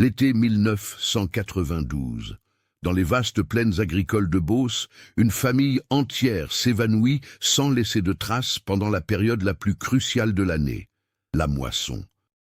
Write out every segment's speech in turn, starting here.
L'été 1992. Dans les vastes plaines agricoles de Beauce, une famille entière s'évanouit sans laisser de traces pendant la période la plus cruciale de l'année, la moisson.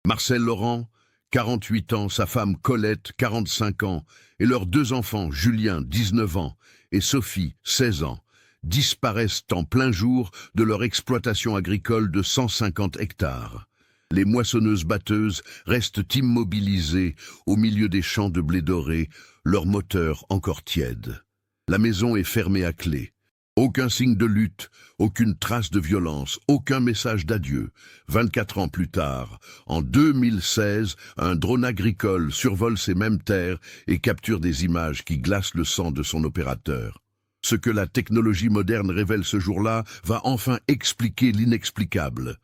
Marcel Laurent, 48 ans, sa femme Colette, 45 ans, et leurs deux enfants, Julien, 19 ans, et Sophie, 16 ans, disparaissent en plein jour de leur exploitation agricole de 150 hectares. Les moissonneuses-batteuses restent immobilisées au milieu des champs de blé doré, leur moteur encore tiède. La maison est fermée à clé. Aucun signe de lutte, aucune trace de violence, aucun message d'adieu. 24 ans plus tard, en 2016, un drone agricole survole ces mêmes terres et capture des images qui glacent le sang de son opérateur. Ce que la technologie moderne révèle ce jour-là va enfin expliquer l'inexplicable.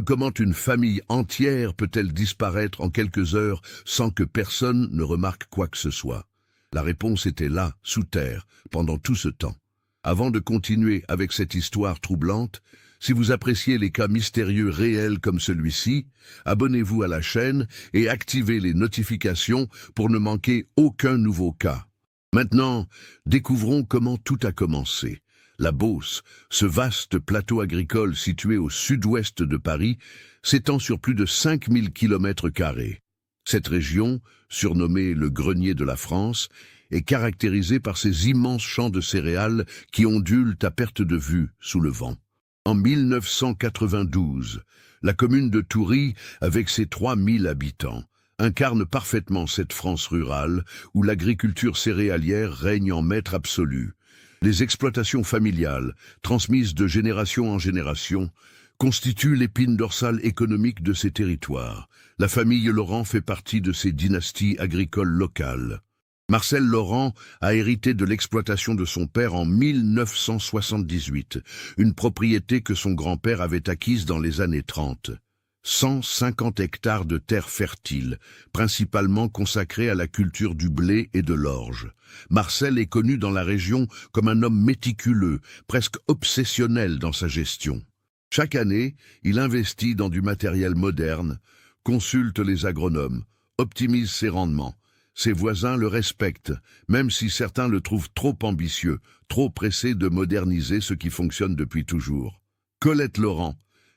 Comment une famille entière peut-elle disparaître en quelques heures sans que personne ne remarque quoi que ce soit? La réponse était là, sous terre, pendant tout ce temps. Avant de continuer avec cette histoire troublante, si vous appréciez les cas mystérieux réels comme celui-ci, abonnez-vous à la chaîne et activez les notifications pour ne manquer aucun nouveau cas. Maintenant, découvrons comment tout a commencé. La Beauce, ce vaste plateau agricole situé au sud-ouest de Paris, s'étend sur plus de 5000 km². Cette région, surnommée le grenier de la France, est caractérisée par ces immenses champs de céréales qui ondulent à perte de vue sous le vent. En 1992, la commune de Toury, avec ses 3000 habitants, incarne parfaitement cette France rurale où l'agriculture céréalière règne en maître absolu. Les exploitations familiales, transmises de génération en génération, constituent l'épine dorsale économique de ces territoires. La famille Laurent fait partie de ces dynasties agricoles locales. Marcel Laurent a hérité de l'exploitation de son père en 1978, une propriété que son grand-père avait acquise dans les années 30. 150 hectares de terres fertiles, principalement consacrés à la culture du blé et de l'orge. Marcel est connu dans la région comme un homme méticuleux, presque obsessionnel dans sa gestion. Chaque année, il investit dans du matériel moderne, consulte les agronomes, optimise ses rendements. Ses voisins le respectent, même si certains le trouvent trop ambitieux, trop pressé de moderniser ce qui fonctionne depuis toujours. Colette Laurent,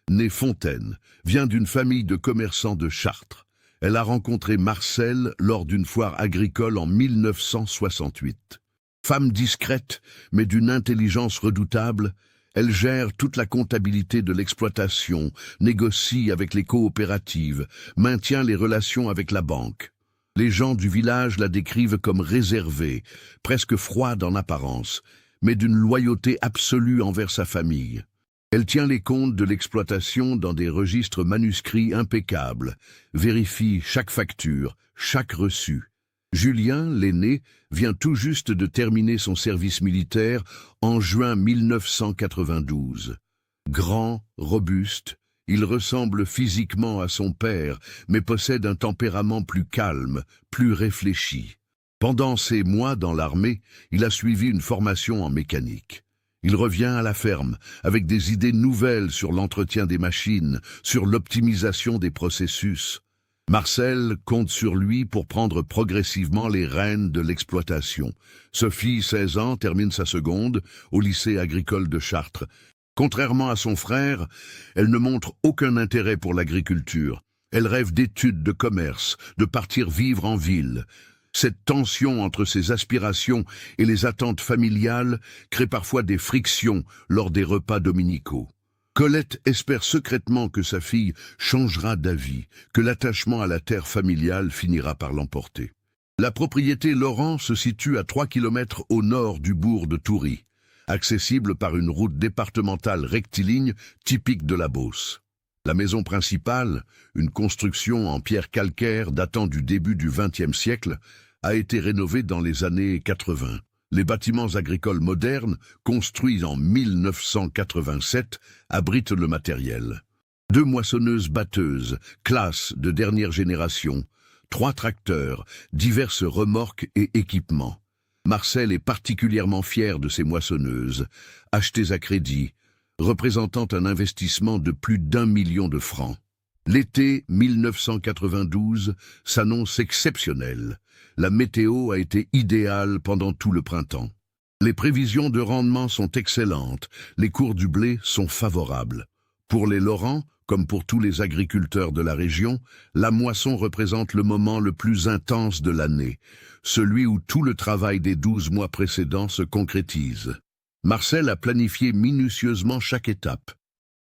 née Fontaine, vient d'une famille de commerçants de Chartres. Elle a rencontré Marcel lors d'une foire agricole en 1968. Femme discrète, mais d'une intelligence redoutable, elle gère toute la comptabilité de l'exploitation, négocie avec les coopératives, maintient les relations avec la banque. Les gens du village la décrivent comme réservée, presque froide en apparence, mais d'une loyauté absolue envers sa famille. Elle tient les comptes de l'exploitation dans des registres manuscrits impeccables, vérifie chaque facture, chaque reçu. Julien, l'aîné, vient tout juste de terminer son service militaire en juin 1992. Grand, robuste, il ressemble physiquement à son père, mais possède un tempérament plus calme, plus réfléchi. Pendant ses mois dans l'armée, il a suivi une formation en mécanique. Il revient à la ferme avec des idées nouvelles sur l'entretien des machines, sur l'optimisation des processus. Marcel compte sur lui pour prendre progressivement les rênes de l'exploitation. Sophie, 16 ans, termine sa seconde au lycée agricole de Chartres. Contrairement à son frère, elle ne montre aucun intérêt pour l'agriculture. Elle rêve d'études, de commerce, de partir vivre en ville. Cette tension entre ses aspirations et les attentes familiales crée parfois des frictions lors des repas dominicaux. Colette espère secrètement que sa fille changera d'avis, que l'attachement à la terre familiale finira par l'emporter. La propriété Laurent se situe à 3 km au nord du bourg de Toury, accessible par une route départementale rectiligne typique de la Beauce. La maison principale, une construction en pierre calcaire datant du début du XXe siècle, a été rénovée dans les années 80. Les bâtiments agricoles modernes, construits en 1987, abritent le matériel. 2 moissonneuses-batteuses, classe de dernière génération, 3 tracteurs, diverses remorques et équipements. Marcel est particulièrement fier de ces moissonneuses, achetées à crédit, représentant un investissement de plus d'1 million de francs. L'été 1992 s'annonce exceptionnel. La météo a été idéale pendant tout le printemps. Les prévisions de rendement sont excellentes, les cours du blé sont favorables. Pour les Lorans, comme pour tous les agriculteurs de la région, la moisson représente le moment le plus intense de l'année, celui où tout le travail des 12 mois précédents se concrétise. Marcel a planifié minutieusement chaque étape.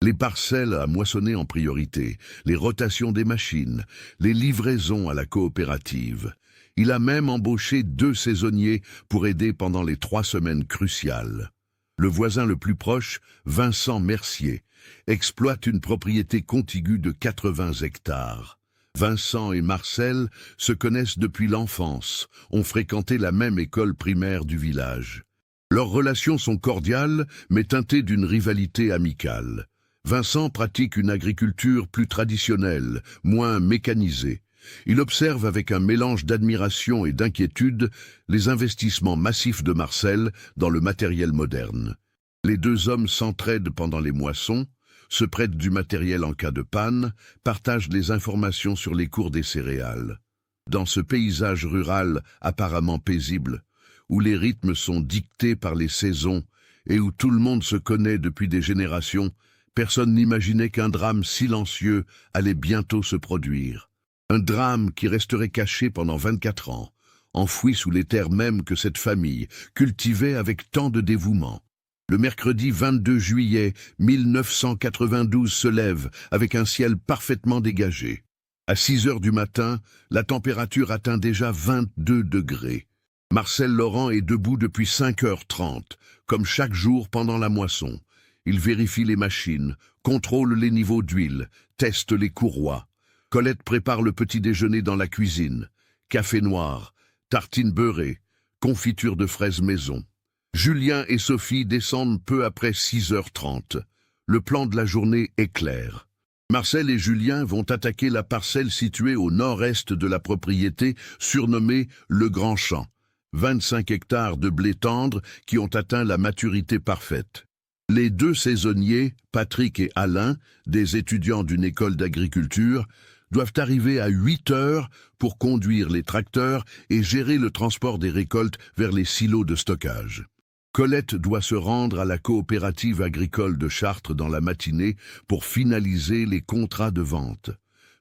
Les parcelles à moissonner en priorité, les rotations des machines, les livraisons à la coopérative. Il a même embauché 2 saisonniers pour aider pendant les 3 semaines cruciales. Le voisin le plus proche, Vincent Mercier, exploite une propriété contiguë de 80 hectares. Vincent et Marcel se connaissent depuis l'enfance, ont fréquenté la même école primaire du village. Leurs relations sont cordiales, mais teintées d'une rivalité amicale. Vincent pratique une agriculture plus traditionnelle, moins mécanisée. Il observe avec un mélange d'admiration et d'inquiétude les investissements massifs de Marcel dans le matériel moderne. Les 2 hommes s'entraident pendant les moissons, se prêtent du matériel en cas de panne, partagent les informations sur les cours des céréales. Dans ce paysage rural apparemment paisible, où les rythmes sont dictés par les saisons et où tout le monde se connaît depuis des générations, personne n'imaginait qu'un drame silencieux allait bientôt se produire. Un drame qui resterait caché pendant 24 ans, enfoui sous les terres mêmes que cette famille cultivait avec tant de dévouement. Le mercredi 22 juillet 1992 se lève avec un ciel parfaitement dégagé. À 6 heures du matin, la température atteint déjà 22 degrés. Marcel Laurent est debout depuis 5h30, comme chaque jour pendant la moisson. Il vérifie les machines, contrôle les niveaux d'huile, teste les courroies. Colette prépare le petit déjeuner dans la cuisine. Café noir, tartines beurrées, confiture de fraises maison. Julien et Sophie descendent peu après 6h30. Le plan de la journée est clair. Marcel et Julien vont attaquer la parcelle située au nord-est de la propriété, surnommée le Grand Champ. 25 hectares de blé tendre qui ont atteint la maturité parfaite. Les 2 saisonniers, Patrick et Alain, des étudiants d'une école d'agriculture, doivent arriver à 8 heures pour conduire les tracteurs et gérer le transport des récoltes vers les silos de stockage. Colette doit se rendre à la coopérative agricole de Chartres dans la matinée pour finaliser les contrats de vente.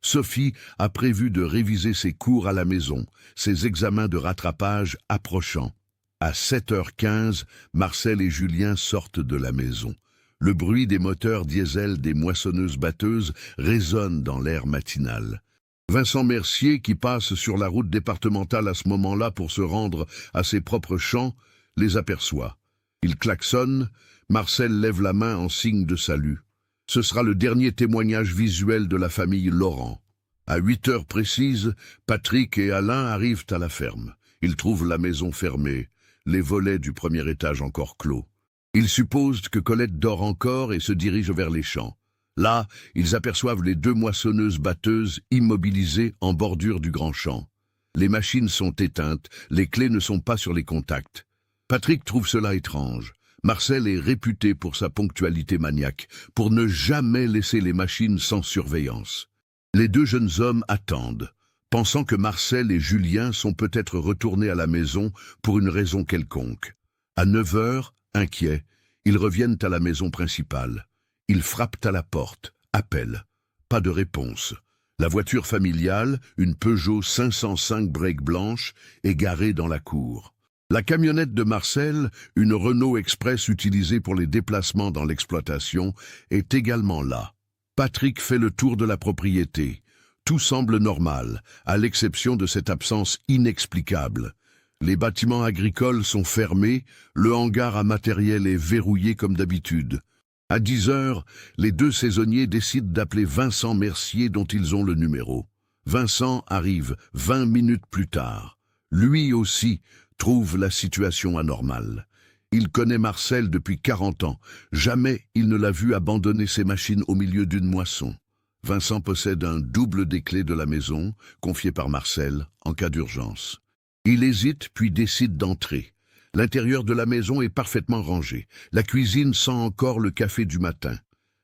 Sophie a prévu de réviser ses cours à la maison, ses examens de rattrapage approchant. À 7h15, Marcel et Julien sortent de la maison. Le bruit des moteurs diesel des moissonneuses-batteuses résonne dans l'air matinal. Vincent Mercier, qui passe sur la route départementale à ce moment-là pour se rendre à ses propres champs, les aperçoit. Il klaxonne, Marcel lève la main en signe de salut. Ce sera le dernier témoignage visuel de la famille Laurent. À 8 heures précises, Patrick et Alain arrivent à la ferme. Ils trouvent la maison fermée, les volets du premier étage encore clos. Ils supposent que Colette dort encore et se dirigent vers les champs. Là, ils aperçoivent les 2 moissonneuses-batteuses immobilisées en bordure du grand champ. Les machines sont éteintes, les clés ne sont pas sur les contacts. Patrick trouve cela étrange. Marcel est réputé pour sa ponctualité maniaque, pour ne jamais laisser les machines sans surveillance. Les 2 jeunes hommes attendent, pensant que Marcel et Julien sont peut-être retournés à la maison pour une raison quelconque. À 9 heures, inquiets, ils reviennent à la maison principale. Ils frappent à la porte, appellent. Pas de réponse. La voiture familiale, une Peugeot 505 break blanche, est garée dans la cour. La camionnette de Marcel, une Renault Express utilisée pour les déplacements dans l'exploitation, est également là. Patrick fait le tour de la propriété. Tout semble normal, à l'exception de cette absence inexplicable. Les bâtiments agricoles sont fermés, le hangar à matériel est verrouillé comme d'habitude. À 10 heures, les 2 saisonniers décident d'appeler Vincent Mercier dont ils ont le numéro. Vincent arrive 20 minutes plus tard. Lui aussi trouve la situation anormale. Il connaît Marcel depuis 40 ans. Jamais il ne l'a vu abandonner ses machines au milieu d'une moisson. Vincent possède un double des clés de la maison, confié par Marcel, en cas d'urgence. Il hésite puis décide d'entrer. L'intérieur de la maison est parfaitement rangé. La cuisine sent encore le café du matin.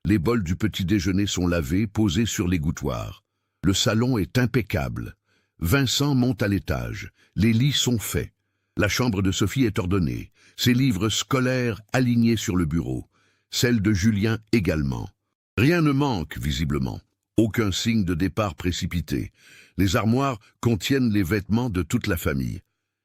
Les bols du petit déjeuner sont lavés, posés sur l'égouttoir. Le salon est impeccable. Vincent monte à l'étage. Les lits sont faits. La chambre de Sophie est ordonnée. Ses livres scolaires alignés sur le bureau. Celle de Julien également. Rien ne manque, visiblement. Aucun signe de départ précipité. Les armoires contiennent les vêtements de toute la famille.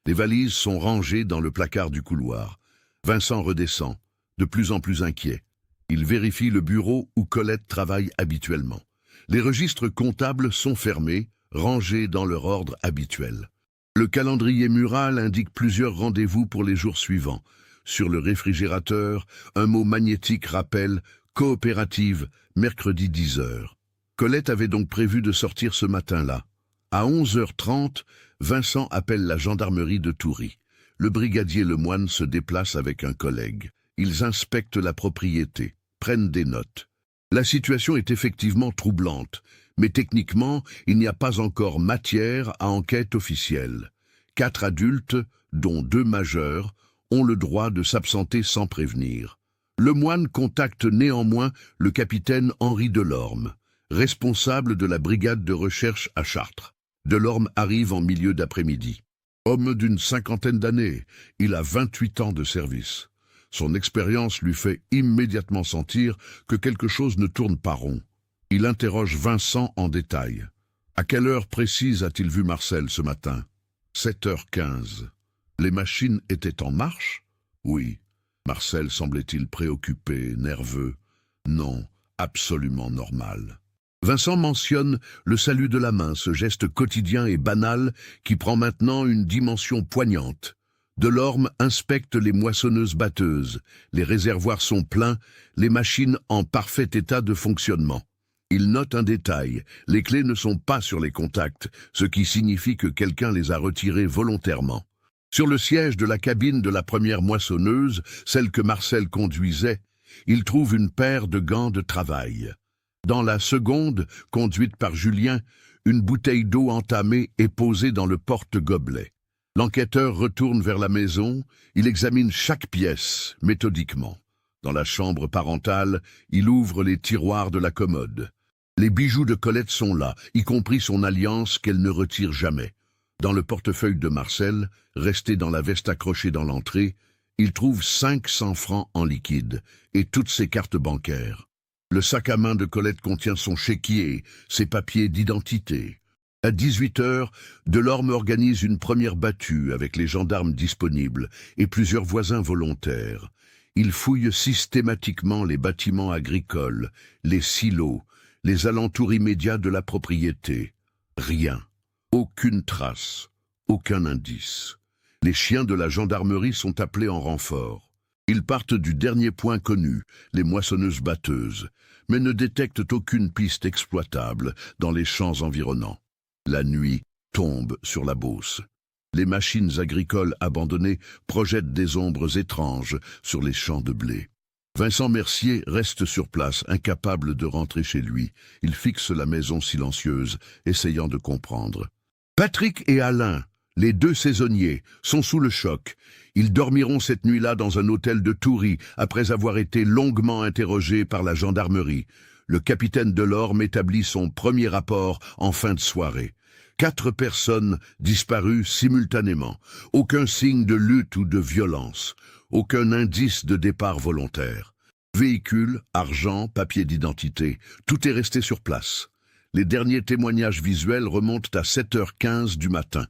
Les valises sont rangées dans le placard du couloir. Vincent redescend, de plus en plus inquiet. Il vérifie le bureau où Colette travaille habituellement. Les registres comptables sont fermés, rangés dans leur ordre habituel. Le calendrier mural indique plusieurs rendez-vous pour les jours suivants. Sur le réfrigérateur, un mot magnétique rappelle « coopérative, mercredi 10h ». Colette avait donc prévu de sortir ce matin-là. À 11h30, Vincent appelle la gendarmerie de Toury. Le brigadier Lemoine se déplace avec un collègue. Ils inspectent la propriété, prennent des notes. La situation est effectivement troublante, mais techniquement, il n'y a pas encore matière à enquête officielle. 4 adultes, dont 2 majeurs, ont le droit de s'absenter sans prévenir. Lemoine contacte néanmoins le capitaine Henri Delorme, responsable de la brigade de recherche à Chartres. Delorme arrive en milieu d'après-midi. Homme d'une 50aine d'années, il a 28 ans de service. Son expérience lui fait immédiatement sentir que quelque chose ne tourne pas rond. Il interroge Vincent en détail. À quelle heure précise a-t-il vu Marcel ce matin? 7h15. Les machines étaient en marche? Oui. Marcel semblait-il préoccupé, nerveux? Non, absolument normal. Vincent mentionne le salut de la main, ce geste quotidien et banal qui prend maintenant une dimension poignante. Delorme inspecte les moissonneuses-batteuses. Les réservoirs sont pleins, les machines en parfait état de fonctionnement. Il note un détail, les clés ne sont pas sur les contacts, ce qui signifie que quelqu'un les a retirées volontairement. Sur le siège de la cabine de la première moissonneuse, celle que Marcel conduisait, il trouve une paire de gants de travail. Dans la seconde, conduite par Julien, une bouteille d'eau entamée est posée dans le porte-gobelet. L'enquêteur retourne vers la maison, il examine chaque pièce, méthodiquement. Dans la chambre parentale, il ouvre les tiroirs de la commode. Les bijoux de Colette sont là, y compris son alliance qu'elle ne retire jamais. Dans le portefeuille de Marcel, resté dans la veste accrochée dans l'entrée, il trouve 500 francs en liquide et toutes ses cartes bancaires. Le sac à main de Colette contient son chéquier, ses papiers d'identité. À 18h, Delorme organise une première battue avec les gendarmes disponibles et plusieurs voisins volontaires. Il fouille systématiquement les bâtiments agricoles, les silos, les alentours immédiats de la propriété. Rien. Aucune trace. Aucun indice. Les chiens de la gendarmerie sont appelés en renfort. Ils partent du dernier point connu, les moissonneuses-batteuses, mais ne détectent aucune piste exploitable dans les champs environnants. La nuit tombe sur la Beauce. Les machines agricoles abandonnées projettent des ombres étranges sur les champs de blé. Vincent Mercier reste sur place, incapable de rentrer chez lui. Il fixe la maison silencieuse, essayant de comprendre. Patrick et Alain, les 2 saisonniers, sont sous le choc. Ils dormiront cette nuit-là dans un hôtel de Toury, après avoir été longuement interrogés par la gendarmerie. Le capitaine Delorme établit son premier rapport en fin de soirée. 4 personnes disparues simultanément. Aucun signe de lutte ou de violence. Aucun indice de départ volontaire. Véhicule, argent, papier d'identité, tout est resté sur place. Les derniers témoignages visuels remontent à 7h15 du matin.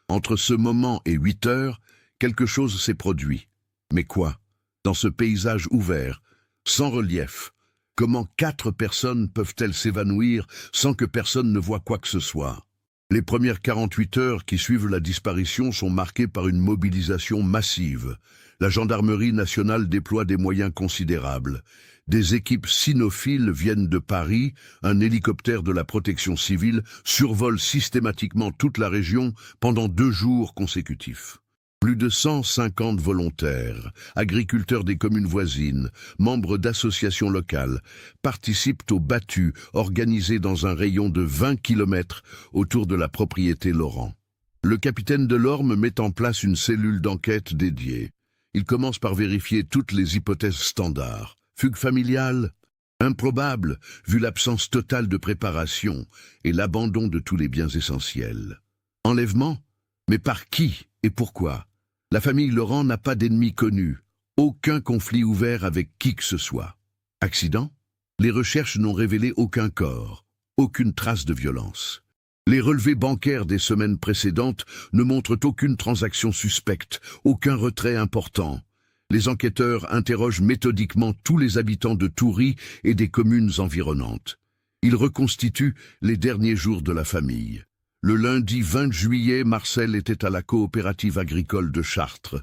Entre ce moment et 8h, quelque chose s'est produit. Mais quoi? Dans ce paysage ouvert, sans relief, comment 4 personnes peuvent-elles s'évanouir sans que personne ne voie quoi que ce soit? Les premières 48 heures qui suivent la disparition sont marquées par une mobilisation massive. La gendarmerie nationale déploie des moyens considérables. Des équipes cynophiles viennent de Paris, un hélicoptère de la protection civile survole systématiquement toute la région pendant 2 jours consécutifs. Plus de 150 volontaires, agriculteurs des communes voisines, membres d'associations locales, participent aux battues organisées dans un rayon de 20 km autour de la propriété Laurent. Le capitaine Delorme met en place une cellule d'enquête dédiée. Il commence par vérifier toutes les hypothèses standards. Fugue familiale? Improbable, vu l'absence totale de préparation et l'abandon de tous les biens essentiels. Enlèvement? Mais par qui et pourquoi? La famille Laurent n'a pas d'ennemis connus, aucun conflit ouvert avec qui que ce soit. Accident? Les recherches n'ont révélé aucun corps, aucune trace de violence. Les relevés bancaires des semaines précédentes ne montrent aucune transaction suspecte, aucun retrait important. Les enquêteurs interrogent méthodiquement tous les habitants de Toury et des communes environnantes. Ils reconstituent les derniers jours de la famille. Le lundi 20 juillet, Marcel était à la coopérative agricole de Chartres.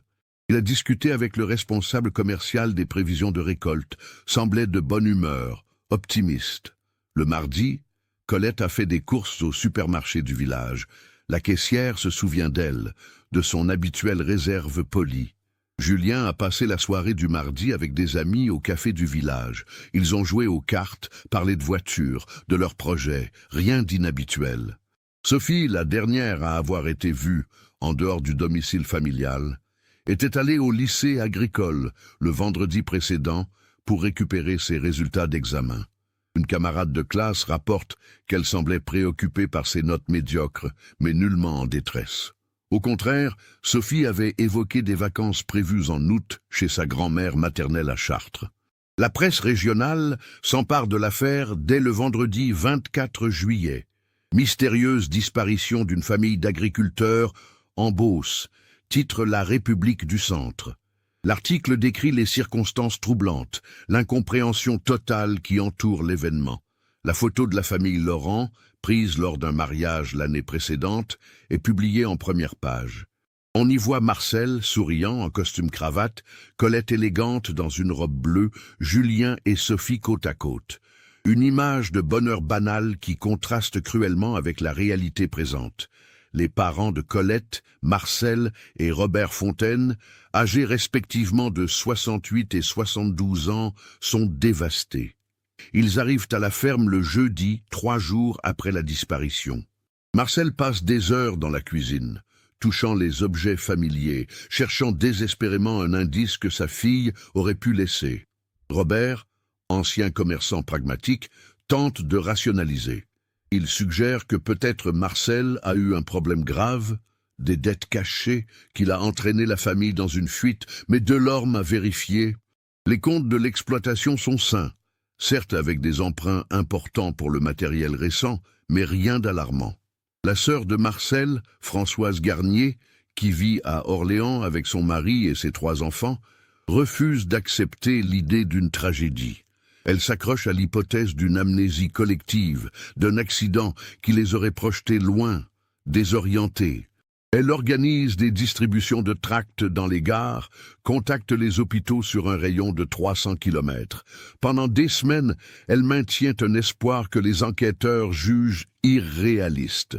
Il a discuté avec le responsable commercial des prévisions de récolte, semblait de bonne humeur, optimiste. Le mardi, Colette a fait des courses au supermarché du village. La caissière se souvient d'elle, de son habituelle réserve polie. Julien a passé la soirée du mardi avec des amis au café du village. Ils ont joué aux cartes, parlé de voitures, de leurs projets, rien d'inhabituel. Sophie, la dernière à avoir été vue, en dehors du domicile familial, était allée au lycée agricole le vendredi précédent pour récupérer ses résultats d'examen. Une camarade de classe rapporte qu'elle semblait préoccupée par ses notes médiocres, mais nullement en détresse. Au contraire, Sophie avait évoqué des vacances prévues en août chez sa grand-mère maternelle à Chartres. La presse régionale s'empare de l'affaire dès le vendredi 24 juillet. Mystérieuse disparition d'une famille d'agriculteurs en Beauce, titre La République du Centre. L'article décrit les circonstances troublantes, l'incompréhension totale qui entoure l'événement. La photo de la famille Laurent, prise lors d'un mariage l'année précédente, est publiée en première page. On y voit Marcel, souriant, en costume cravate, Colette élégante dans une robe bleue, Julien et Sophie côte à côte. Une image de bonheur banal qui contraste cruellement avec la réalité présente. Les parents de Colette, Marcel et Robert Fontaine, âgés respectivement de 68 et 72 ans, sont dévastés. Ils arrivent à la ferme le jeudi, 3 jours après la disparition. Marcel passe des heures dans la cuisine, touchant les objets familiers, cherchant désespérément un indice que sa fille aurait pu laisser. Robert, ancien commerçant pragmatique, tente de rationaliser. Il suggère que peut-être Marcel a eu un problème grave, des dettes cachées, qu'il a entraîné la famille dans une fuite, mais Delorme a vérifié. Les comptes de l'exploitation sont sains, certes avec des emprunts importants pour le matériel récent, mais rien d'alarmant. La sœur de Marcel, Françoise Garnier, qui vit à Orléans avec son mari et ses 3 enfants, refuse d'accepter l'idée d'une tragédie. Elle s'accroche à l'hypothèse d'une amnésie collective, d'un accident qui les aurait projetés loin, désorientés. Elle organise des distributions de tracts dans les gares, contacte les hôpitaux sur un rayon de 300 km. Pendant des semaines, elle maintient un espoir que les enquêteurs jugent irréaliste.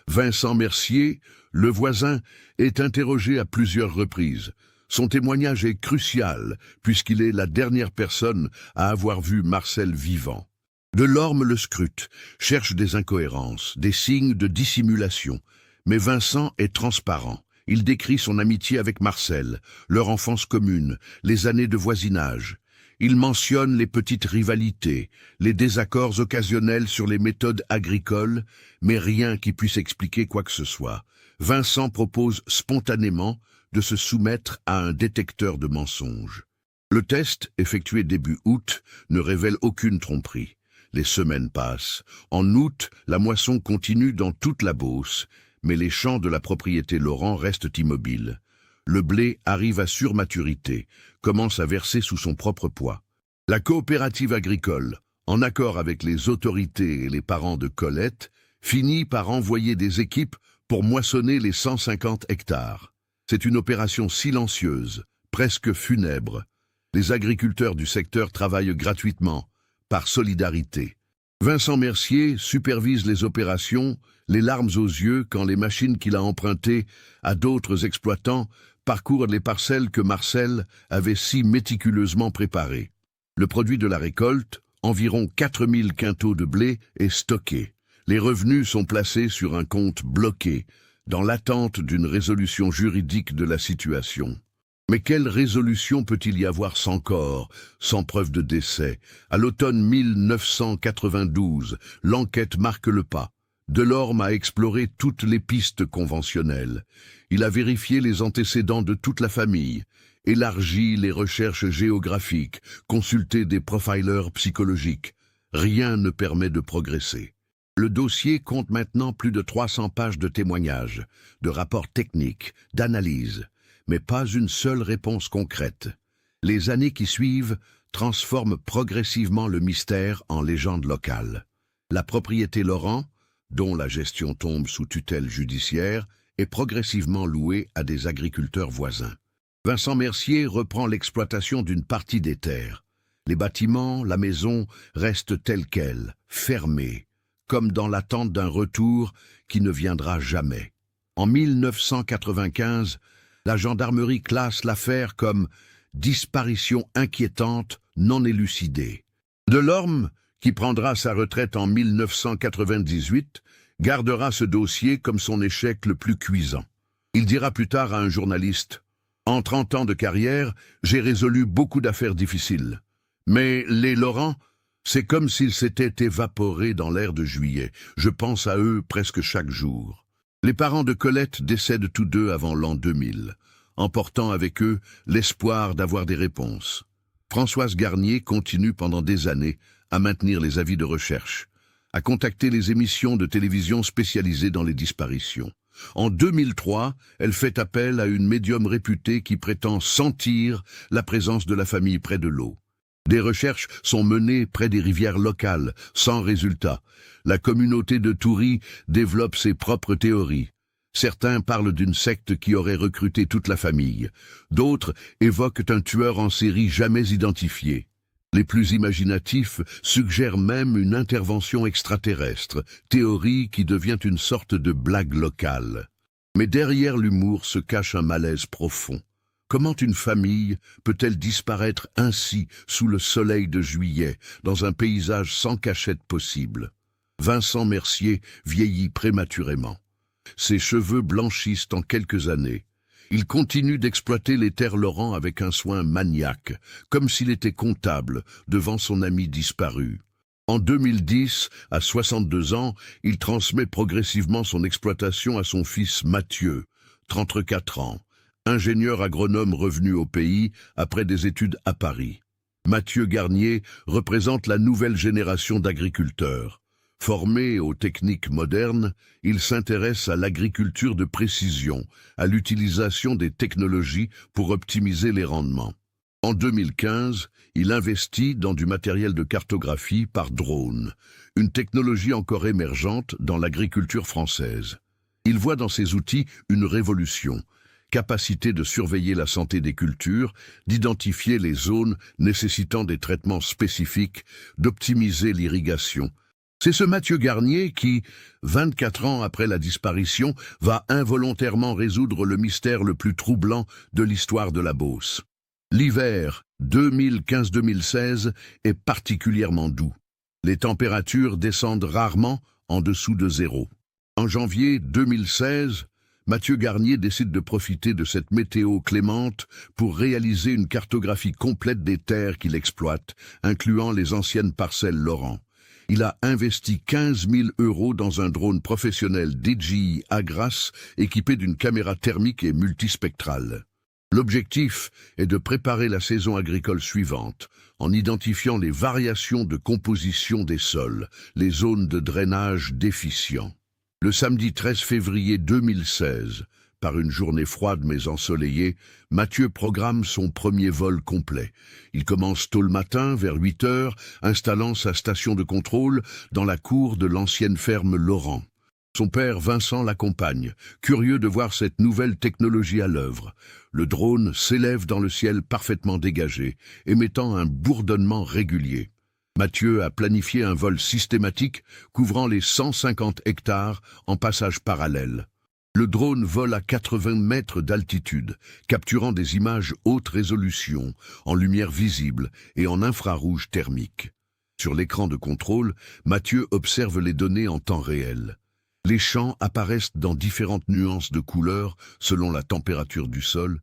Vincent Mercier, le voisin, est interrogé à plusieurs reprises. Son témoignage est crucial, puisqu'il est la dernière personne à avoir vu Marcel vivant. Delorme le scrute, cherche des incohérences, des signes de dissimulation. Mais Vincent est transparent. Il décrit son amitié avec Marcel, leur enfance commune, les années de voisinage. Il mentionne les petites rivalités, les désaccords occasionnels sur les méthodes agricoles, mais rien qui puisse expliquer quoi que ce soit. Vincent propose spontanément de se soumettre à un détecteur de mensonges. Le test, effectué début août, ne révèle aucune tromperie. Les semaines passent. En août, la moisson continue dans toute la Beauce, mais les champs de la propriété Laurent restent immobiles. Le blé arrive à surmaturité, commence à verser sous son propre poids. La coopérative agricole, en accord avec les autorités et les parents de Colette, finit par envoyer des équipes pour moissonner les 150 hectares. C'est une opération silencieuse, presque funèbre. Les agriculteurs du secteur travaillent gratuitement, par solidarité. Vincent Mercier supervise les opérations, les larmes aux yeux quand les machines qu'il a empruntées à d'autres exploitants parcourent les parcelles que Marcel avait si méticuleusement préparées. Le produit de la récolte, environ 4000 quintaux de blé, est stocké. Les revenus sont placés sur un compte bloqué, dans l'attente d'une résolution juridique de la situation. Mais quelle résolution peut-il y avoir sans corps, sans preuve de décès? À l'automne 1992, l'enquête marque le pas. Delorme a exploré toutes les pistes conventionnelles. Il a vérifié les antécédents de toute la famille, élargi les recherches géographiques, consulté des profilers psychologiques. Rien ne permet de progresser. Le dossier compte maintenant plus de 300 pages de témoignages, de rapports techniques, d'analyses, mais pas une seule réponse concrète. Les années qui suivent transforment progressivement le mystère en légende locale. La propriété Laurent, dont la gestion tombe sous tutelle judiciaire, est progressivement louée à des agriculteurs voisins. Vincent Mercier reprend l'exploitation d'une partie des terres. Les bâtiments, la maison, restent tels quels, fermés, comme dans l'attente d'un retour qui ne viendra jamais. En 1995, la gendarmerie classe l'affaire comme « disparition inquiétante non élucidée ». Delorme, qui prendra sa retraite en 1998, gardera ce dossier comme son échec le plus cuisant. Il dira plus tard à un journaliste « En 30 ans de carrière, j'ai résolu beaucoup d'affaires difficiles. Mais les Laurent, c'est comme s'ils s'étaient évaporés dans l'air de juillet. Je pense à eux presque chaque jour. » Les parents de Colette décèdent tous deux avant l'an 2000, emportant avec eux l'espoir d'avoir des réponses. Françoise Garnier continue pendant des années à maintenir les avis de recherche, à contacter les émissions de télévision spécialisées dans les disparitions. En 2003, elle fait appel à une médium réputée qui prétend sentir la présence de la famille près de l'eau. Des recherches sont menées près des rivières locales, sans résultat. La communauté de Toury développe ses propres théories. Certains parlent d'une secte qui aurait recruté toute la famille. D'autres évoquent un tueur en série jamais identifié. Les plus imaginatifs suggèrent même une intervention extraterrestre, théorie qui devient une sorte de blague locale. Mais derrière l'humour se cache un malaise profond. Comment une famille peut-elle disparaître ainsi sous le soleil de juillet, dans un paysage sans cachette possible? Vincent Mercier vieillit prématurément. Ses cheveux blanchissent en quelques années. Il continue d'exploiter les terres Laurent avec un soin maniaque, comme s'il était comptable devant son ami disparu. En 2010, à 62 ans, il transmet progressivement son exploitation à son fils Mathieu, 34 ans, ingénieur agronome revenu au pays après des études à Paris. Mathieu Garnier représente la nouvelle génération d'agriculteurs. Formé aux techniques modernes, il s'intéresse à l'agriculture de précision, à l'utilisation des technologies pour optimiser les rendements. En 2015, il investit dans du matériel de cartographie par drone, une technologie encore émergente dans l'agriculture française. Il voit dans ces outils une révolution, capacité de surveiller la santé des cultures, d'identifier les zones nécessitant des traitements spécifiques, d'optimiser l'irrigation. C'est ce Mathieu Garnier qui, 24 ans après la disparition, va involontairement résoudre le mystère le plus troublant de l'histoire de la Beauce. L'hiver 2015-2016 est particulièrement doux. Les températures descendent rarement en dessous de zéro. En janvier 2016, Mathieu Garnier décide de profiter de cette météo clémente pour réaliser une cartographie complète des terres qu'il exploite, incluant les anciennes parcelles Laurent. Il a investi 15 000 € dans un drone professionnel DJI Agras équipé d'une caméra thermique et multispectrale. L'objectif est de préparer la saison agricole suivante, en identifiant les variations de composition des sols, les zones de drainage déficients. Le samedi 13 février 2016, par une journée froide mais ensoleillée, Mathieu programme son premier vol complet. Il commence tôt le matin, vers 8 heures, installant sa station de contrôle dans la cour de l'ancienne ferme Laurent. Son père Vincent l'accompagne, curieux de voir cette nouvelle technologie à l'œuvre. Le drone s'élève dans le ciel parfaitement dégagé, émettant un bourdonnement régulier. Mathieu a planifié un vol systématique couvrant les 150 hectares en passage parallèle. Le drone vole à 80 mètres d'altitude, capturant des images haute résolution, en lumière visible et en infrarouge thermique. Sur l'écran de contrôle, Mathieu observe les données en temps réel. Les champs apparaissent dans différentes nuances de couleurs selon la température du sol,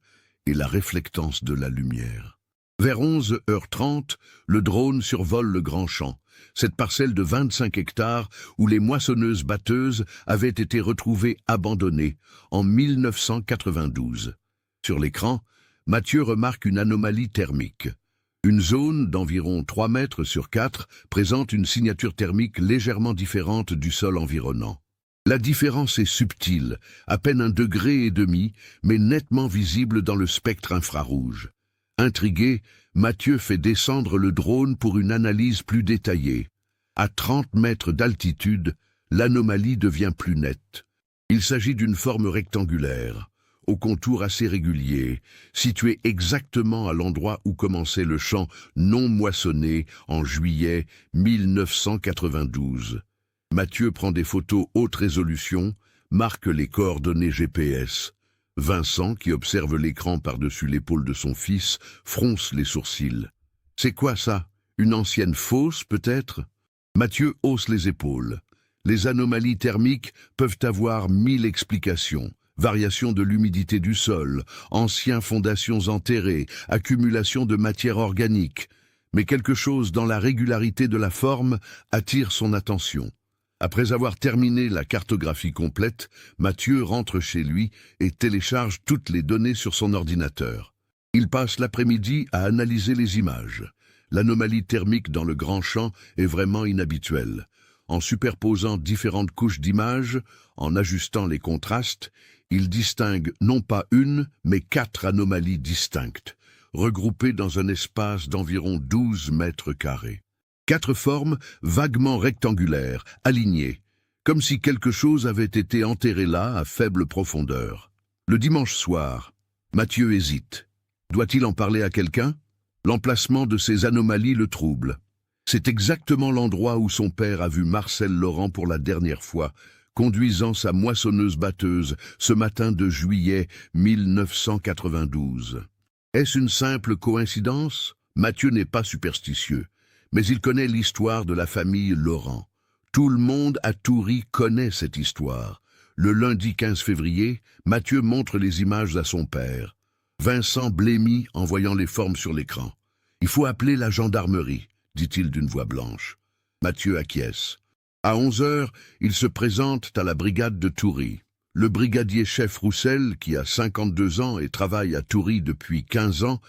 et la réflectance de la lumière. Vers 11h30, le drone survole le Grand Champ, cette parcelle de 25 hectares où les moissonneuses-batteuses avaient été retrouvées abandonnées en 1992. Sur l'écran, Mathieu remarque une anomalie thermique. Une zone d'environ 3 mètres sur 4 présente une signature thermique légèrement différente du sol environnant. La différence est subtile, à peine 1,5 degré, mais nettement visible dans le spectre infrarouge. Intrigué, Mathieu fait descendre le drone pour une analyse plus détaillée. À 30 mètres d'altitude, l'anomalie devient plus nette. Il s'agit d'une forme rectangulaire, au contour assez régulier, située exactement à l'endroit où commençait le champ non moissonné en juillet 1992. Mathieu prend des photos haute résolution, marque les coordonnées GPS. Vincent, qui observe l'écran par-dessus l'épaule de son fils, fronce les sourcils. « C'est quoi ça? Une ancienne fosse, peut-être » Mathieu hausse les épaules. Les anomalies thermiques peuvent avoir 1000 explications. Variation de l'humidité du sol, anciennes fondations enterrées, accumulation de matière organique. Mais quelque chose dans la régularité de la forme attire son attention. Après avoir terminé la cartographie complète, Mathieu rentre chez lui et télécharge toutes les données sur son ordinateur. Il passe l'après-midi à analyser les images. L'anomalie thermique dans le Grand Champ est vraiment inhabituelle. En superposant différentes couches d'images, en ajustant les contrastes, il distingue non pas une, mais 4 anomalies distinctes, regroupées dans un espace d'environ 12 mètres carrés. 4 formes vaguement rectangulaires, alignées, comme si quelque chose avait été enterré là à faible profondeur. Le dimanche soir, Mathieu hésite. Doit-il en parler à quelqu'un? L'emplacement de ces anomalies le trouble. C'est exactement l'endroit où son père a vu Marcel Laurent pour la dernière fois, conduisant sa moissonneuse-batteuse ce matin de juillet 1992. Est-ce une simple coïncidence? Mathieu n'est pas superstitieux, mais il connaît l'histoire de la famille Laurent. Tout le monde à Toury connaît cette histoire. Le lundi 15 février, Mathieu montre les images à son père. Vincent blêmit en voyant les formes sur l'écran. « Il faut appeler la gendarmerie », dit-il d'une voix blanche. Mathieu acquiesce. À 11h, ils se présentent à la brigade de Toury. Le brigadier-chef Roussel, qui a 52 ans et travaille à Toury depuis 15 ans,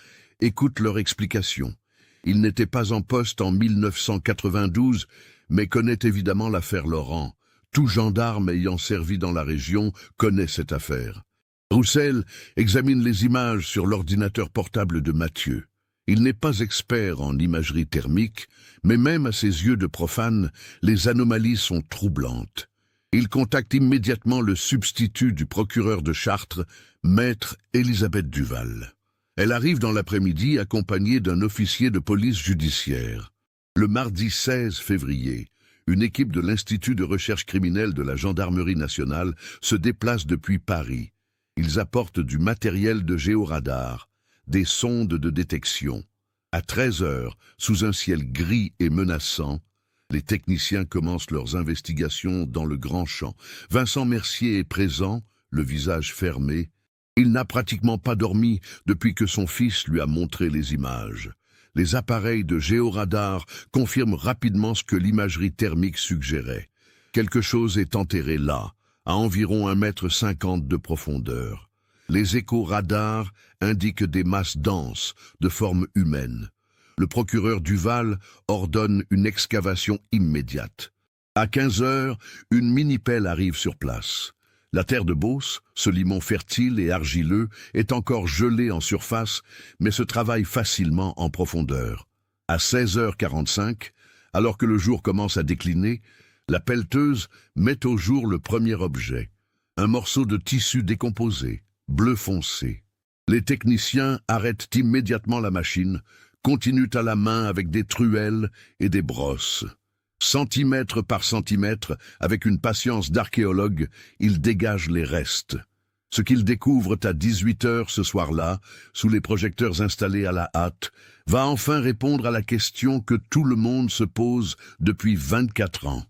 écoute leur explication. Il n'était pas en poste en 1992, mais connaît évidemment l'affaire Laurent. Tout gendarme ayant servi dans la région connaît cette affaire. Roussel examine les images sur l'ordinateur portable de Mathieu. Il n'est pas expert en imagerie thermique, mais même à ses yeux de profane, les anomalies sont troublantes. Il contacte immédiatement le substitut du procureur de Chartres, maître Elisabeth Duval. Elle arrive dans l'après-midi accompagnée d'un officier de police judiciaire. Le mardi 16 février, une équipe de l'Institut de recherche criminelle de la Gendarmerie nationale se déplace depuis Paris. Ils apportent du matériel de géoradar, des sondes de détection. À 13h, sous un ciel gris et menaçant, les techniciens commencent leurs investigations dans le Grand Champ. Vincent Mercier est présent, le visage fermé. Il n'a pratiquement pas dormi depuis que son fils lui a montré les images. Les appareils de géoradar confirment rapidement ce que l'imagerie thermique suggérait. Quelque chose est enterré là, à environ 1,50 m de profondeur. Les écho-radars indiquent des masses denses, de forme humaine. Le procureur Duval ordonne une excavation immédiate. À 15h, une mini-pelle arrive sur place. La terre de Beauce, ce limon fertile et argileux, est encore gelée en surface, mais se travaille facilement en profondeur. À 16h45, alors que le jour commence à décliner, la pelleteuse met au jour le premier objet, un morceau de tissu décomposé, bleu foncé. Les techniciens arrêtent immédiatement la machine, continuent à la main avec des truelles et des brosses. Centimètre par centimètre, avec une patience d'archéologue, ils dégagent les restes. Ce qu'ils découvrent à 18h ce soir-là, sous les projecteurs installés à la hâte, va enfin répondre à la question que tout le monde se pose depuis 24 ans.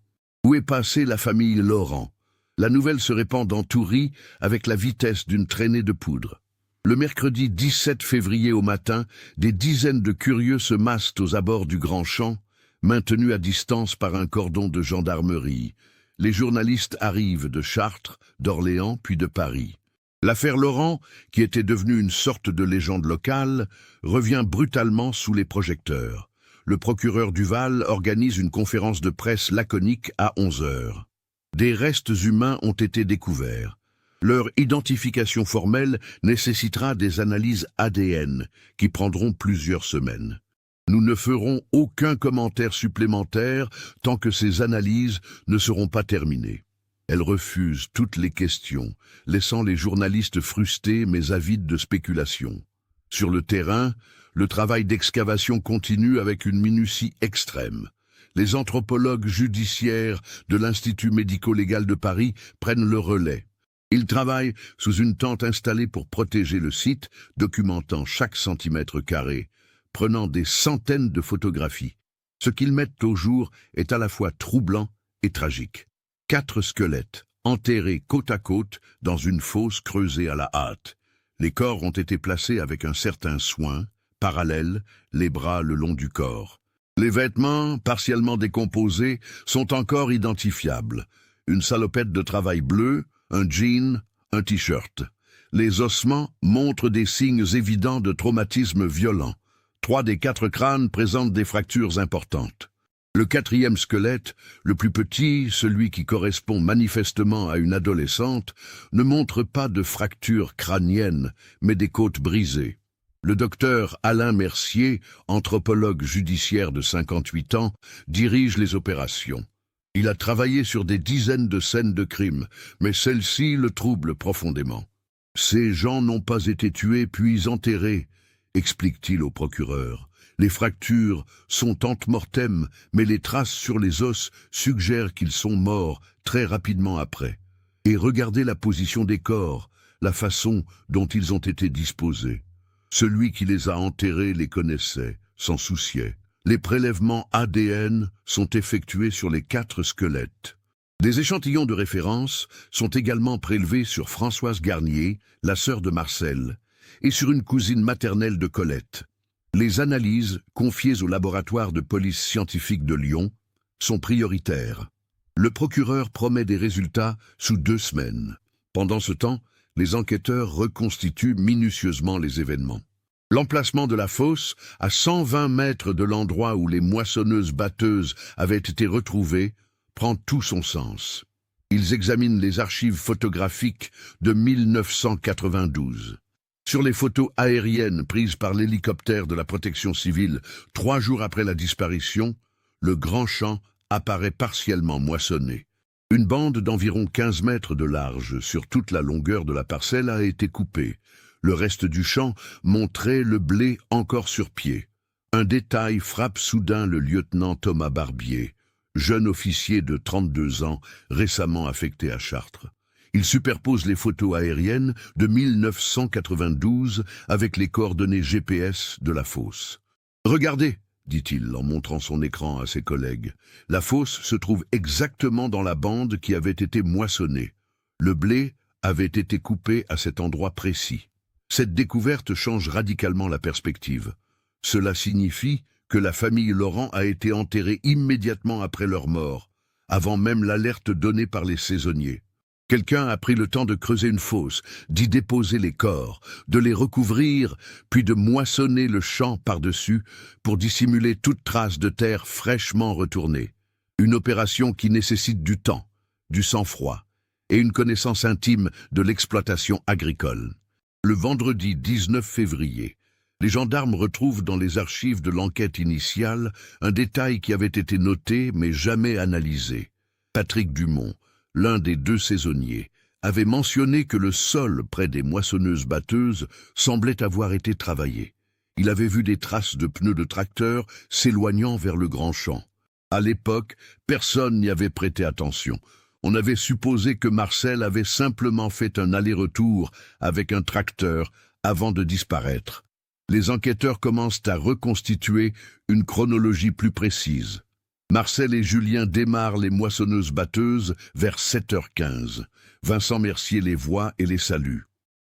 Où est passée la famille Laurent? La nouvelle se répand dans Toury avec la vitesse d'une traînée de poudre. Le mercredi 17 février au matin, des dizaines de curieux se massent aux abords du Grand Champ, maintenus à distance par un cordon de gendarmerie. Les journalistes arrivent de Chartres, d'Orléans puis de Paris. L'affaire Laurent, qui était devenue une sorte de légende locale, revient brutalement sous les projecteurs. Le procureur Duval organise une conférence de presse laconique à 11 heures. Des restes humains ont été découverts. Leur identification formelle nécessitera des analyses ADN qui prendront plusieurs semaines. Nous ne ferons aucun commentaire supplémentaire tant que ces analyses ne seront pas terminées. Elles refusent toutes les questions, laissant les journalistes frustrés mais avides de spéculation. Sur le terrain, le travail d'excavation continue avec une minutie extrême. Les anthropologues judiciaires de l'Institut médico-légal de Paris prennent le relais. Ils travaillent sous une tente installée pour protéger le site, documentant chaque centimètre carré, prenant des centaines de photographies. Ce qu'ils mettent au jour est à la fois troublant et tragique. 4 squelettes, enterrés côte à côte dans une fosse creusée à la hâte. Les corps ont été placés avec un certain soin, parallèles, les bras le long du corps. Les vêtements, partiellement décomposés, sont encore identifiables. Une salopette de travail bleue, un jean, un t-shirt. Les ossements montrent des signes évidents de traumatisme violent. 3 des 4 crânes présentent des fractures importantes. Le 4e squelette, le plus petit, celui qui correspond manifestement à une adolescente, ne montre pas de fracture crânienne, mais des côtes brisées. Le docteur Alain Mercier, anthropologue judiciaire de 58 ans, dirige les opérations. Il a travaillé sur des dizaines de scènes de crime, mais celle-ci le trouble profondément. « Ces gens n'ont pas été tués puis enterrés », explique-t-il au procureur. « Les fractures sont ante-mortem, mais les traces sur les os suggèrent qu'ils sont morts très rapidement après. Et regardez la position des corps, la façon dont ils ont été disposés. Celui qui les a enterrés les connaissait, s'en souciait. Les prélèvements ADN sont effectués sur les 4 squelettes. Des échantillons de référence sont également prélevés sur Françoise Garnier, la sœur de Marcel, et sur une cousine maternelle de Colette. Les analyses, confiées au laboratoire de police scientifique de Lyon, sont prioritaires. Le procureur promet des résultats sous 2 semaines. Pendant ce temps, les enquêteurs reconstituent minutieusement les événements. L'emplacement de la fosse, à 120 mètres de l'endroit où les moissonneuses-batteuses avaient été retrouvées, prend tout son sens. Ils examinent les archives photographiques de 1992. Sur les photos aériennes prises par l'hélicoptère de la protection civile 3 jours après la disparition, le Grand Champ apparaît partiellement moissonné. Une bande d'environ 15 mètres de large sur toute la longueur de la parcelle a été coupée. Le reste du champ montrait le blé encore sur pied. Un détail frappe soudain le lieutenant Thomas Barbier, jeune officier de 32 ans, récemment affecté à Chartres. Il superpose les photos aériennes de 1992 avec les coordonnées GPS de la fosse. « Regardez !» dit-il en montrant son écran à ses collègues. La fosse se trouve exactement dans la bande qui avait été moissonnée. Le blé avait été coupé à cet endroit précis. Cette découverte change radicalement la perspective. Cela signifie que la famille Laurent a été enterrée immédiatement après leur mort, avant même l'alerte donnée par les saisonniers. Quelqu'un a pris le temps de creuser une fosse, d'y déposer les corps, de les recouvrir, puis de moissonner le champ par-dessus pour dissimuler toute trace de terre fraîchement retournée. Une opération qui nécessite du temps, du sang-froid et une connaissance intime de l'exploitation agricole. Le vendredi 19 février, les gendarmes retrouvent dans les archives de l'enquête initiale un détail qui avait été noté mais jamais analysé. Patrick Dumont, l'un des 2 saisonniers, avait mentionné que le sol près des moissonneuses-batteuses semblait avoir été travaillé. Il avait vu des traces de pneus de tracteur s'éloignant vers le Grand Champ. À l'époque, personne n'y avait prêté attention. On avait supposé que Marcel avait simplement fait un aller-retour avec un tracteur avant de disparaître. Les enquêteurs commencent à reconstituer une chronologie plus précise. Marcel et Julien démarrent les moissonneuses-batteuses vers 7h15. Vincent Mercier les voit et les salue.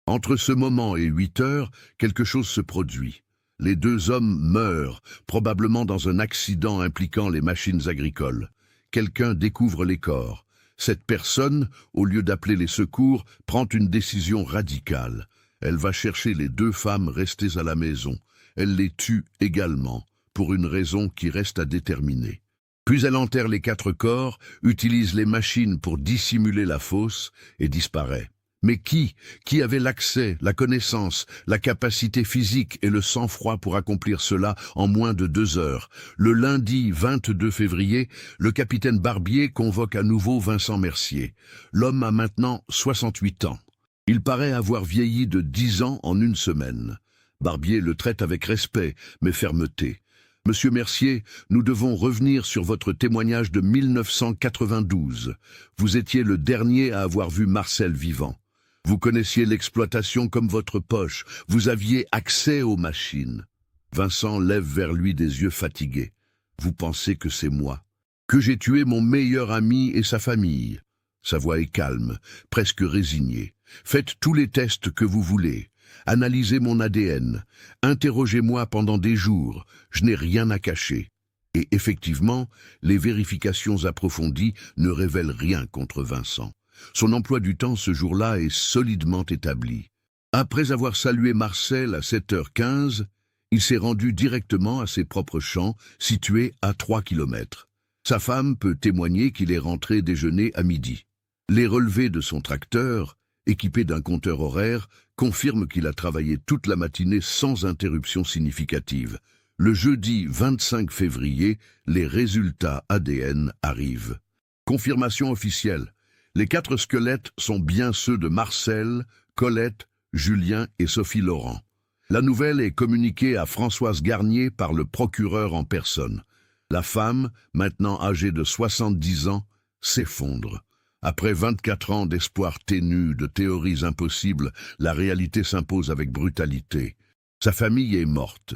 Entre ce moment et 8 heures, quelque chose se produit. Les deux hommes meurent, probablement dans un accident impliquant les machines agricoles. Quelqu'un découvre les corps. Cette personne, au lieu d'appeler les secours, prend une décision radicale. Elle va chercher les deux femmes restées à la maison. Elle les tue également, pour une raison qui reste à déterminer. Puis elle enterre les 4 corps, utilise les machines pour dissimuler la fosse et disparaît. Mais qui avait l'accès, la connaissance, la capacité physique et le sang-froid pour accomplir cela en moins de 2 heures? Le lundi 22 février, le capitaine Barbier convoque à nouveau Vincent Mercier. L'homme a maintenant 68 ans. Il paraît avoir vieilli de 10 ans en une semaine. Barbier le traite avec respect, mais fermeté. « Monsieur Mercier, nous devons revenir sur votre témoignage de 1992. Vous étiez le dernier à avoir vu Marcel vivant. Vous connaissiez l'exploitation comme votre poche. Vous aviez accès aux machines. » Vincent lève vers lui des yeux fatigués. « Vous pensez que c'est moi? Que j'ai tué mon meilleur ami et sa famille ?» Sa voix est calme, presque résignée. « Faites tous les tests que vous voulez. Analysez mon ADN. Interrogez-moi pendant des jours. Je n'ai rien à cacher. » Et effectivement, les vérifications approfondies ne révèlent rien contre Vincent. Son emploi du temps ce jour-là est solidement établi. Après avoir salué Marcel à 7h15, il s'est rendu directement à ses propres champs, situés à 3 kilomètres. Sa femme peut témoigner qu'il est rentré déjeuner à midi. Les relevés de son tracteur, équipé d'un compteur horaire, confirment qu'il a travaillé toute la matinée sans interruption significative. Le jeudi 25 février, les résultats ADN arrivent. Confirmation officielle. Les 4 squelettes sont bien ceux de Marcel, Colette, Julien et Sophie Laurent. La nouvelle est communiquée à Françoise Garnier par le procureur en personne. La femme, maintenant âgée de 70 ans, s'effondre. Après 24 ans d'espoir ténu, de théories impossibles, la réalité s'impose avec brutalité. Sa famille est morte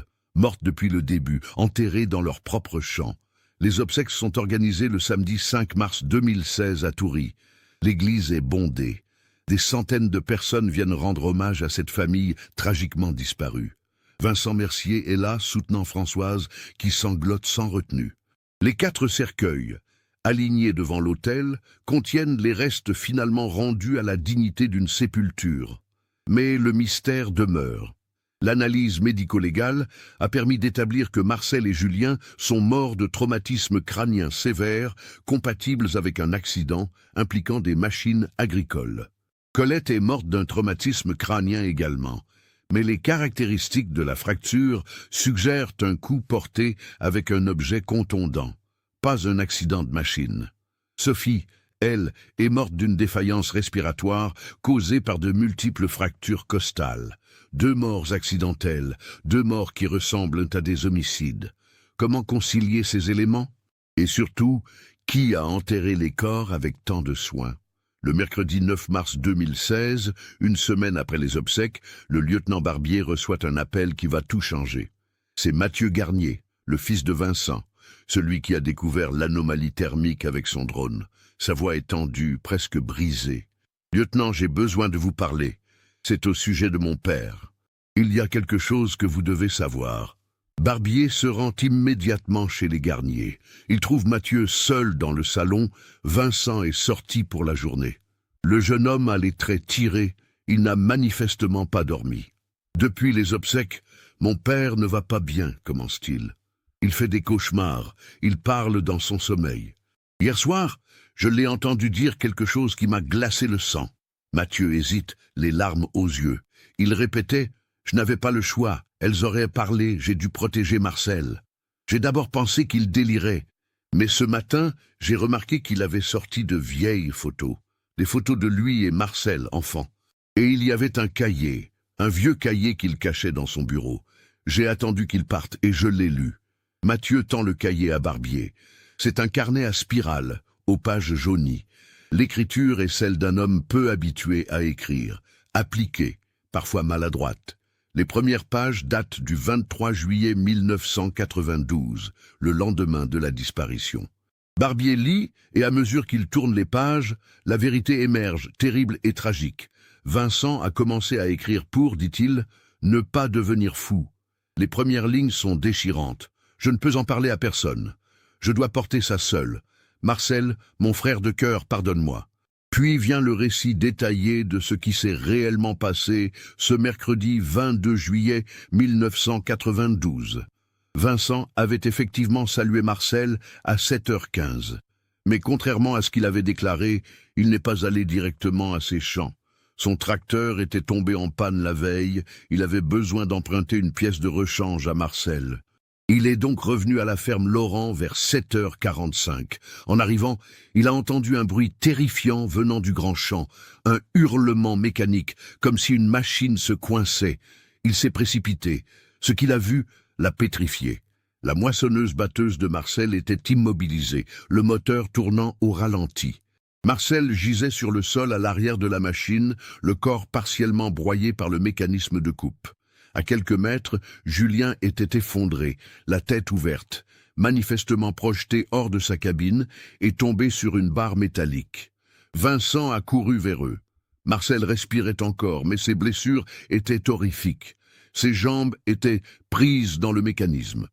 depuis le début, enterrée dans leur propre champ. Les obsèques sont organisées le samedi 5 mars 2016 à Toury. L'église est bondée. Des centaines de personnes viennent rendre hommage à cette famille tragiquement disparue. Vincent Mercier est là, soutenant Françoise, qui sanglote sans retenue. Les 4 cercueils, alignés devant l'autel, contiennent les restes finalement rendus à la dignité d'une sépulture. Mais le mystère demeure. L'analyse médico-légale a permis d'établir que Marcel et Julien sont morts de traumatismes crâniens sévères, compatibles avec un accident impliquant des machines agricoles. Colette est morte d'un traumatisme crânien également, mais les caractéristiques de la fracture suggèrent un coup porté avec un objet contondant, pas un accident de machine. Sophie, elle, est morte d'une défaillance respiratoire causée par de multiples fractures costales. 2 morts accidentelles, 2 morts qui ressemblent à des homicides. Comment concilier ces éléments? Et surtout, qui a enterré les corps avec tant de soin? Le mercredi 9 mars 2016, une semaine après les obsèques, le lieutenant Barbier reçoit un appel qui va tout changer. C'est Mathieu Garnier, le fils de Vincent, celui qui a découvert l'anomalie thermique avec son drone. Sa voix est tendue, presque brisée. « Lieutenant, j'ai besoin de vous parler. C'est au sujet de mon père. Il y a quelque chose que vous devez savoir. » Barbier se rend immédiatement chez les Garnier. Il trouve Mathieu seul dans le salon. Vincent est sorti pour la journée. Le jeune homme a les traits tirés. Il n'a manifestement pas dormi. « Depuis les obsèques, mon père ne va pas bien, commence-t-il. Il fait des cauchemars. Il parle dans son sommeil. Hier soir, je l'ai entendu dire quelque chose qui m'a glacé le sang. » Mathieu hésite, les larmes aux yeux. Il répétait « Je n'avais pas le choix. Elles auraient parlé, j'ai dû protéger Marcel. » J'ai d'abord pensé qu'il délirait, mais ce matin, j'ai remarqué qu'il avait sorti de vieilles photos. Des photos de lui et Marcel, enfant. Et il y avait un cahier, un vieux cahier qu'il cachait dans son bureau. J'ai attendu qu'il parte et je l'ai lu. Mathieu tend le cahier à Barbier. C'est un carnet à spirale, aux pages jaunies. L'écriture est celle d'un homme peu habitué à écrire, appliqué, parfois maladroite. Les premières pages datent du 23 juillet 1992, le lendemain de la disparition. Barbier lit, et à mesure qu'il tourne les pages, la vérité émerge, terrible et tragique. Vincent a commencé à écrire pour, dit-il, ne pas devenir fou. Les premières lignes sont déchirantes. Je ne peux en parler à personne. Je dois porter ça seul. Marcel, mon frère de cœur, pardonne-moi. Puis vient le récit détaillé de ce qui s'est réellement passé ce mercredi 22 juillet 1992. Vincent avait effectivement salué Marcel à 7h15. Mais contrairement à ce qu'il avait déclaré, il n'est pas allé directement à ses champs. Son tracteur était tombé en panne la veille, il avait besoin d'emprunter une pièce de rechange à Marcel. Il est donc revenu à la ferme Laurent vers 7h45. En arrivant, il a entendu un bruit terrifiant venant du grand champ, un hurlement mécanique, comme si une machine se coinçait. Il s'est précipité. Ce qu'il a vu l'a pétrifié. La moissonneuse-batteuse de Marcel était immobilisée, le moteur tournant au ralenti. Marcel gisait sur le sol à l'arrière de la machine, le corps partiellement broyé par le mécanisme de coupe. À quelques mètres, Julien était effondré, la tête ouverte, manifestement projeté hors de sa cabine et tombé sur une barre métallique. Vincent a couru vers eux. Marcel respirait encore, mais ses blessures étaient horrifiques. Ses jambes étaient prises dans le mécanisme.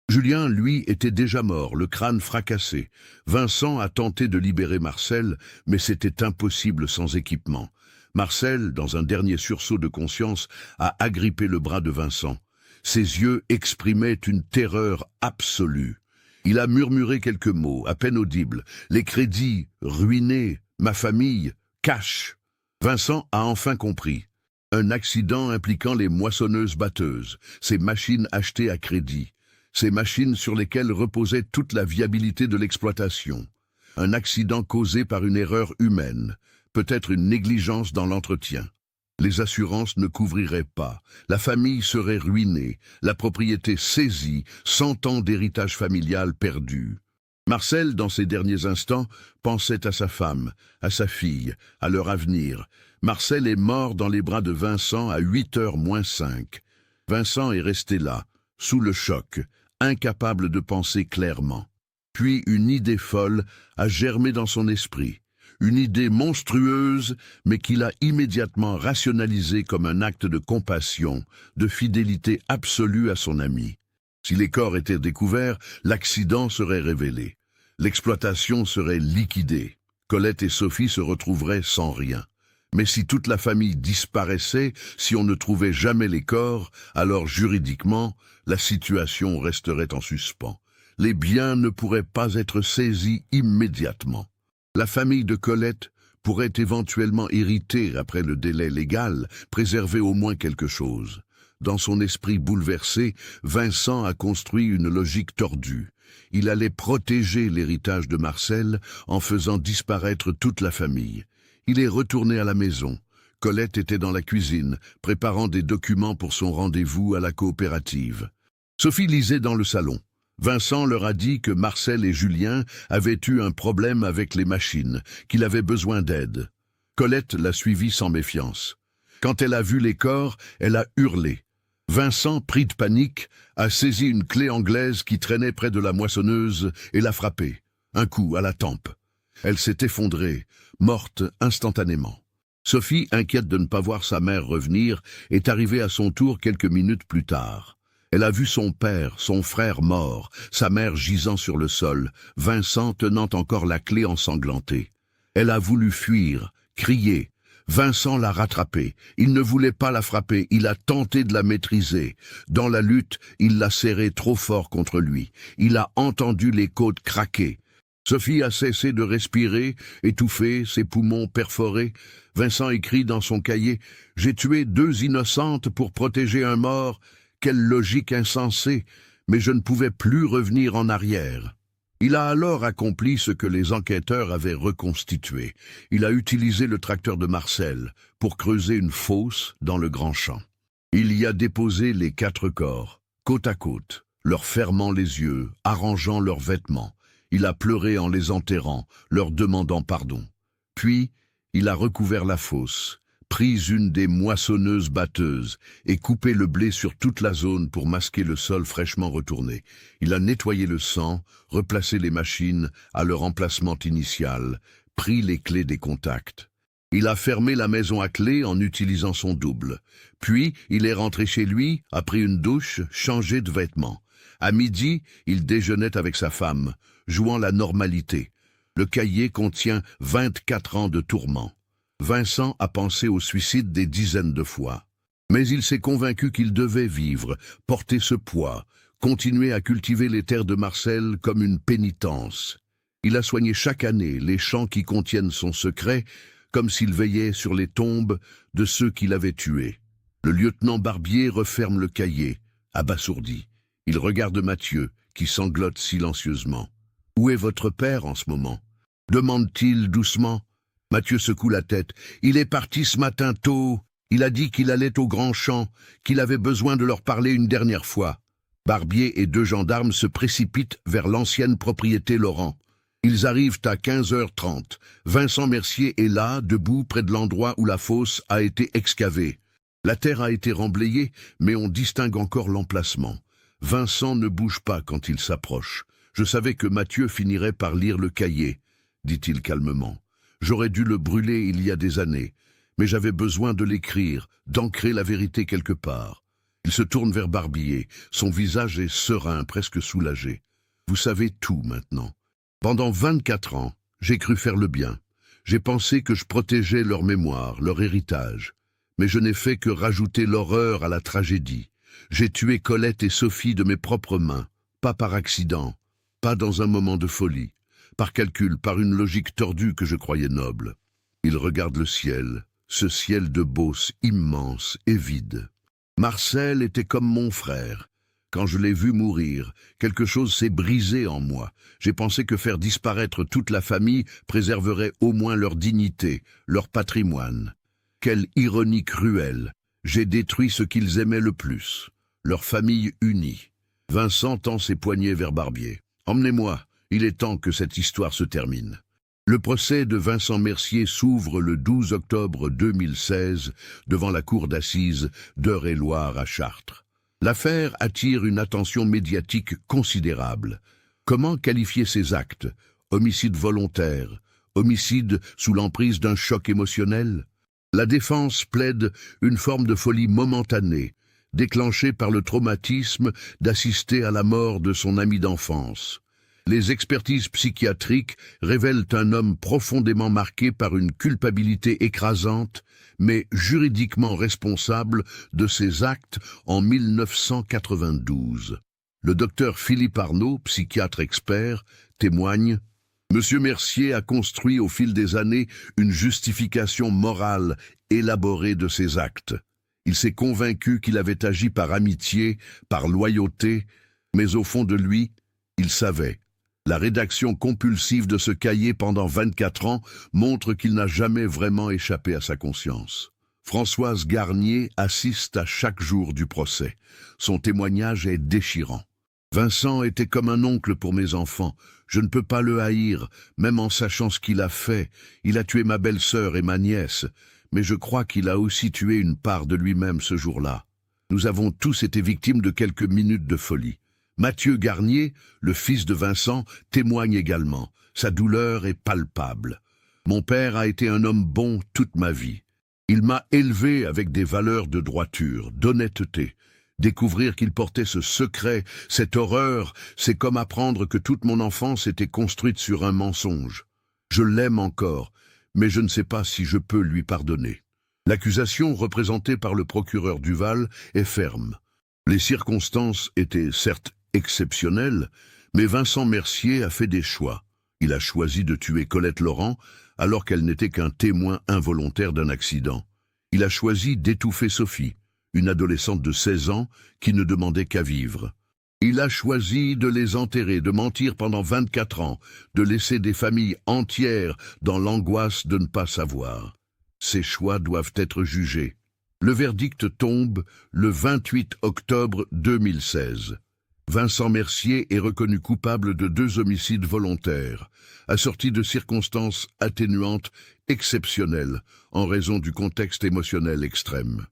Julien, lui, était déjà mort, le crâne fracassé. Vincent a tenté de libérer Marcel, mais c'était impossible sans équipement. Marcel, dans un dernier sursaut de conscience, a agrippé le bras de Vincent. Ses yeux exprimaient une terreur absolue. Il a murmuré quelques mots, à peine audibles. Les crédits, ruinés, ma famille, cash. Vincent a enfin compris. Un accident impliquant les moissonneuses-batteuses, ces machines achetées à crédit. Ces machines sur lesquelles reposait toute la viabilité de l'exploitation. Un accident causé par une erreur humaine, peut-être une négligence dans l'entretien. Les assurances ne couvriraient pas, la famille serait ruinée, la propriété saisie, 100 ans d'héritage familial perdu. Marcel, dans ses derniers instants, pensait à sa femme, à sa fille, à leur avenir. Marcel est mort dans les bras de Vincent à 8h moins 5. Vincent est resté là, sous le choc, incapable de penser clairement. Puis une idée folle a germé dans son esprit. Une idée monstrueuse, mais qu'il a immédiatement rationalisée comme un acte de compassion, de fidélité absolue à son ami. Si les corps étaient découverts, l'accident serait révélé. L'exploitation serait liquidée. Colette et Sophie se retrouveraient sans rien. Mais si toute la famille disparaissait, si on ne trouvait jamais les corps, alors juridiquement, la situation resterait en suspens. Les biens ne pourraient pas être saisis immédiatement. La famille de Colette pourrait éventuellement hériter après le délai légal, préserver au moins quelque chose. Dans son esprit bouleversé, Vincent a construit une logique tordue. Il allait protéger l'héritage de Marcel en faisant disparaître toute la famille. Il est retourné à la maison. Colette était dans la cuisine, préparant des documents pour son rendez-vous à la coopérative. Sophie lisait dans le salon. Vincent leur a dit que Marcel et Julien avaient eu un problème avec les machines, qu'il avait besoin d'aide. Colette l'a suivi sans méfiance. Quand elle a vu les corps, elle a hurlé. Vincent, pris de panique, a saisi une clé anglaise qui traînait près de la moissonneuse et l'a frappée. Un coup à la tempe. Elle s'est effondrée, morte instantanément. Sophie, inquiète de ne pas voir sa mère revenir, est arrivée à son tour quelques minutes plus tard. Elle a vu son père, son frère mort, sa mère gisant sur le sol, Vincent tenant encore la clé ensanglantée. Elle a voulu fuir, crier. Vincent l'a rattrapée. Il ne voulait pas la frapper, il a tenté de la maîtriser. Dans la lutte, il l'a serrée trop fort contre lui. Il a entendu les côtes craquer. Sophie a cessé de respirer, étouffée, ses poumons perforés. Vincent écrit dans son cahier « J'ai tué 2 innocentes pour protéger un mort. Quelle logique insensée, mais je ne pouvais plus revenir en arrière. » Il a alors accompli ce que les enquêteurs avaient reconstitué. Il a utilisé le tracteur de Marcel pour creuser une fosse dans le grand champ. Il y a déposé les 4 corps, côte à côte, leur fermant les yeux, arrangeant leurs vêtements. Il a pleuré en les enterrant, leur demandant pardon. Puis, il a recouvert la fosse, pris une des moissonneuses batteuses et coupé le blé sur toute la zone pour masquer le sol fraîchement retourné. Il a nettoyé le sang, replacé les machines à leur emplacement initial, pris les clés des contacts. Il a fermé la maison à clé en utilisant son double. Puis, il est rentré chez lui, a pris une douche, changé de vêtements. À midi, il déjeunait avec sa femme, jouant la normalité. Le cahier contient 24 ans de tourments. Vincent a pensé au suicide des dizaines de fois. Mais il s'est convaincu qu'il devait vivre, porter ce poids, continuer à cultiver les terres de Marcel comme une pénitence. Il a soigné chaque année les champs qui contiennent son secret, comme s'il veillait sur les tombes de ceux qui l'avaient tué. Le lieutenant Barbier referme le cahier, abasourdi. Il regarde Mathieu, qui sanglote silencieusement. « Où est votre père en ce moment ?» demande-t-il doucement. Mathieu secoue la tête. « Il est parti ce matin tôt. Il a dit qu'il allait au grand champ, qu'il avait besoin de leur parler une dernière fois. » Barbier et 2 gendarmes se précipitent vers l'ancienne propriété Laurent. Ils arrivent à 15h30. Vincent Mercier est là, debout près de l'endroit où la fosse a été excavée. La terre a été remblayée, mais on distingue encore l'emplacement. Vincent ne bouge pas quand il s'approche. Je savais que Mathieu finirait par lire le cahier, dit-il calmement. J'aurais dû le brûler il y a des années, mais j'avais besoin de l'écrire, d'ancrer la vérité quelque part. Il se tourne vers Barbier. Son visage est serein, presque soulagé. Vous savez tout maintenant. Pendant 24 ans, j'ai cru faire le bien. J'ai pensé que je protégeais leur mémoire, leur héritage. Mais je n'ai fait que rajouter l'horreur à la tragédie. J'ai tué Colette et Sophie de mes propres mains, pas par accident, pas dans un moment de folie, par calcul, par une logique tordue que je croyais noble. Il regarde le ciel, ce ciel de Beauce immense et vide. Marcel était comme mon frère. Quand je l'ai vu mourir, quelque chose s'est brisé en moi. J'ai pensé que faire disparaître toute la famille préserverait au moins leur dignité, leur patrimoine. Quelle ironie cruelle! J'ai détruit ce qu'ils aimaient le plus, leur famille unie. Vincent tend ses poignets vers Barbier. Emmenez-moi, il est temps que cette histoire se termine. Le procès de Vincent Mercier s'ouvre le 12 octobre 2016 devant la cour d'assises d'Eure-et-Loir à Chartres. L'affaire attire une attention médiatique considérable. Comment qualifier ces actes? Homicide volontaire? Homicide sous l'emprise d'un choc émotionnel? La défense plaide une forme de folie momentanée, déclenchée par le traumatisme d'assister à la mort de son ami d'enfance. Les expertises psychiatriques révèlent un homme profondément marqué par une culpabilité écrasante, mais juridiquement responsable de ses actes en 1992. Le docteur Philippe Arnaud, psychiatre expert, témoigne « Monsieur Mercier a construit au fil des années une justification morale élaborée de ses actes. Il s'est convaincu qu'il avait agi par amitié, par loyauté, mais au fond de lui, il savait. La rédaction compulsive de ce cahier pendant 24 ans montre qu'il n'a jamais vraiment échappé à sa conscience. Françoise Garnier assiste à chaque jour du procès. Son témoignage est déchirant. Vincent était comme un oncle pour mes enfants. Je ne peux pas le haïr, même en sachant ce qu'il a fait. Il a tué ma belle-sœur et ma nièce, mais je crois qu'il a aussi tué une part de lui-même ce jour-là. Nous avons tous été victimes de quelques minutes de folie. Mathieu Garnier, le fils de Vincent, témoigne également. Sa douleur est palpable. Mon père a été un homme bon toute ma vie. Il m'a élevé avec des valeurs de droiture, d'honnêteté. Découvrir qu'il portait ce secret, cette horreur, c'est comme apprendre que toute mon enfance était construite sur un mensonge. Je l'aime encore, mais je ne sais pas si je peux lui pardonner. L'accusation représentée par le procureur Duval est ferme. Les circonstances étaient certes exceptionnelles, mais Vincent Mercier a fait des choix. Il a choisi de tuer Colette Laurent alors qu'elle n'était qu'un témoin involontaire d'un accident. Il a choisi d'étouffer Sophie, une adolescente de 16 ans qui ne demandait qu'à vivre. Il a choisi de les enterrer, de mentir pendant 24 ans, de laisser des familles entières dans l'angoisse de ne pas savoir. Ces choix doivent être jugés. Le verdict tombe le 28 octobre 2016. Vincent Mercier est reconnu coupable de 2 homicides volontaires, assortis de circonstances atténuantes exceptionnelles en raison du contexte émotionnel extrême.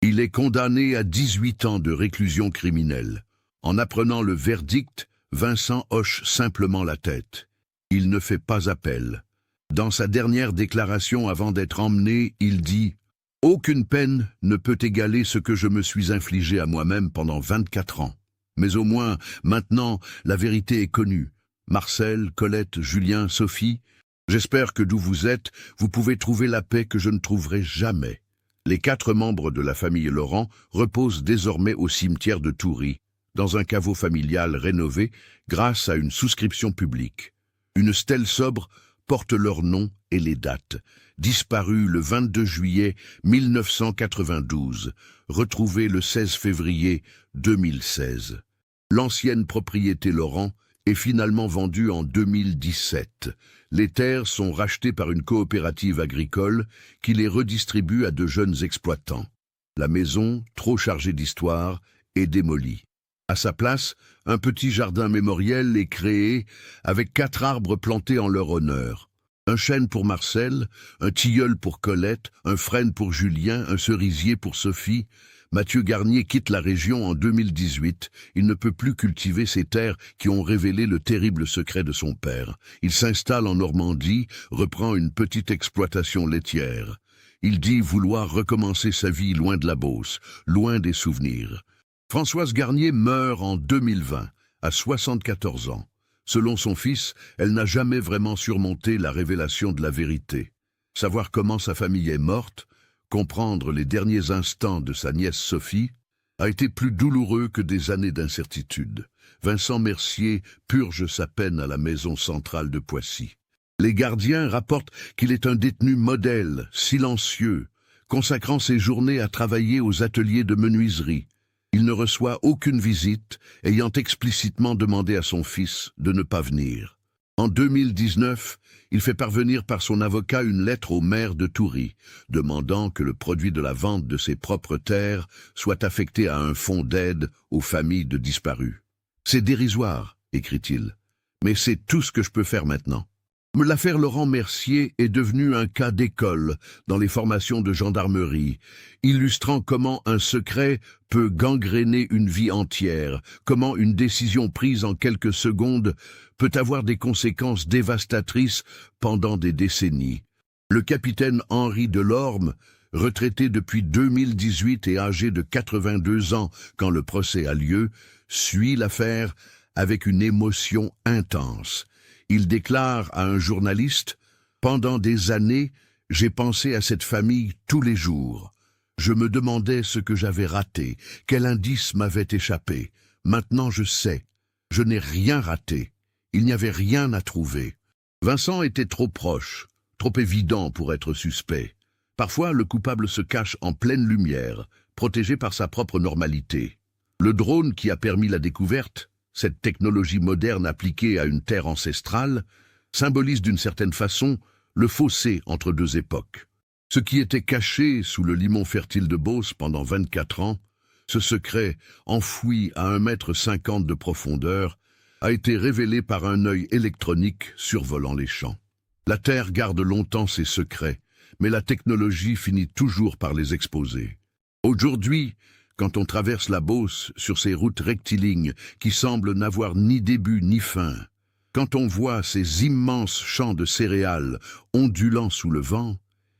Il est condamné à 18 ans de réclusion criminelle. En apprenant le verdict, Vincent hoche simplement la tête. Il ne fait pas appel. Dans sa dernière déclaration avant d'être emmené, il dit « Aucune peine ne peut égaler ce que je me suis infligé à moi-même pendant 24 ans. Mais au moins, maintenant, la vérité est connue. Marcel, Colette, Julien, Sophie, j'espère que d'où vous êtes, vous pouvez trouver la paix que je ne trouverai jamais. » Les 4 membres de la famille Laurent reposent désormais au cimetière de Toury, dans un caveau familial rénové grâce à une souscription publique. Une stèle sobre porte leur nom et les dates. Disparu le 22 juillet 1992, retrouvé le 16 février 2016. L'ancienne propriété Laurent est finalement vendue en 2017. Les terres sont rachetées par une coopérative agricole qui les redistribue à de jeunes exploitants. La maison, trop chargée d'histoire, est démolie. À sa place, un petit jardin mémoriel est créé avec 4 arbres plantés en leur honneur. Un chêne pour Marcel, un tilleul pour Colette, un frêne pour Julien, un cerisier pour Sophie. Mathieu Garnier quitte la région en 2018. Il ne peut plus cultiver ces terres qui ont révélé le terrible secret de son père. Il s'installe en Normandie, reprend une petite exploitation laitière. Il dit vouloir recommencer sa vie loin de la Beauce, loin des souvenirs. Françoise Garnier meurt en 2020, à 74 ans. Selon son fils, elle n'a jamais vraiment surmonté la révélation de la vérité. Savoir comment sa famille est morte, comprendre les derniers instants de sa nièce Sophie, a été plus douloureux que des années d'incertitude. Vincent Mercier purge sa peine à la maison centrale de Poissy. Les gardiens rapportent qu'il est un détenu modèle, silencieux, consacrant ses journées à travailler aux ateliers de menuiserie. Il ne reçoit aucune visite, ayant explicitement demandé à son fils de ne pas venir. En 2019, il fait parvenir par son avocat une lettre au maire de Toury, demandant que le produit de la vente de ses propres terres soit affecté à un fonds d'aide aux familles de disparus. « C'est dérisoire », écrit-il, « mais c'est tout ce que je peux faire maintenant. » L'affaire Laurent Mercier est devenue un cas d'école dans les formations de gendarmerie, illustrant comment un secret peut gangréner une vie entière, comment une décision prise en quelques secondes peut avoir des conséquences dévastatrices pendant des décennies. Le capitaine Henri Delorme, retraité depuis 2018 et âgé de 82 ans quand le procès a lieu, suit l'affaire avec une émotion intense. Il déclare à un journaliste « Pendant des années, j'ai pensé à cette famille tous les jours. Je me demandais ce que j'avais raté, quel indice m'avait échappé. Maintenant je sais, je n'ai rien raté. Il n'y avait rien à trouver. » Vincent était trop proche, trop évident pour être suspect. Parfois, le coupable se cache en pleine lumière, protégé par sa propre normalité. Le drone qui a permis la découverte, cette technologie moderne appliquée à une terre ancestrale, symbolise d'une certaine façon le fossé entre 2 époques. Ce qui était caché sous le limon fertile de Beauce pendant 24 ans, ce secret, enfoui à 1,50 m de profondeur, a été révélé par un œil électronique survolant les champs. La Terre garde longtemps ses secrets, mais la technologie finit toujours par les exposer. Aujourd'hui, quand on traverse la Beauce sur ces routes rectilignes qui semblent n'avoir ni début ni fin, quand on voit ces immenses champs de céréales ondulant sous le vent,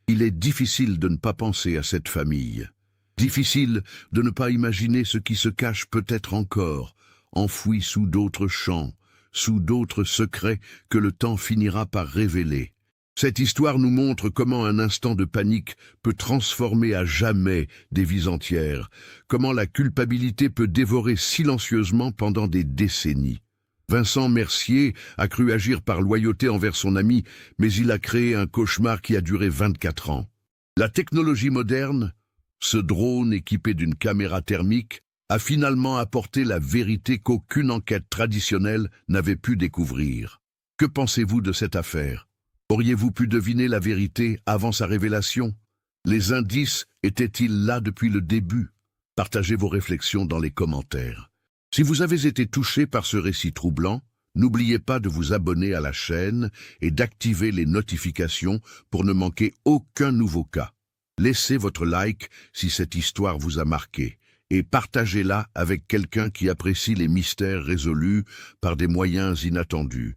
il est difficile de ne pas penser à cette famille. Difficile de ne pas imaginer ce qui se cache peut-être encore, enfoui sous d'autres champs, sous d'autres secrets que le temps finira par révéler. Cette histoire nous montre comment un instant de panique peut transformer à jamais des vies entières, comment la culpabilité peut dévorer silencieusement pendant des décennies. Vincent Mercier a cru agir par loyauté envers son ami, mais il a créé un cauchemar qui a duré 24 ans. La technologie moderne, ce drone équipé d'une caméra thermique, a finalement apporté la vérité qu'aucune enquête traditionnelle n'avait pu découvrir. Que pensez-vous de cette affaire ? Auriez-vous pu deviner la vérité avant sa révélation? Les indices étaient-ils là depuis le début? Partagez vos réflexions dans les commentaires. Si vous avez été touché par ce récit troublant, n'oubliez pas de vous abonner à la chaîne et d'activer les notifications pour ne manquer aucun nouveau cas. Laissez votre like si cette histoire vous a marqué et partagez-la avec quelqu'un qui apprécie les mystères résolus par des moyens inattendus.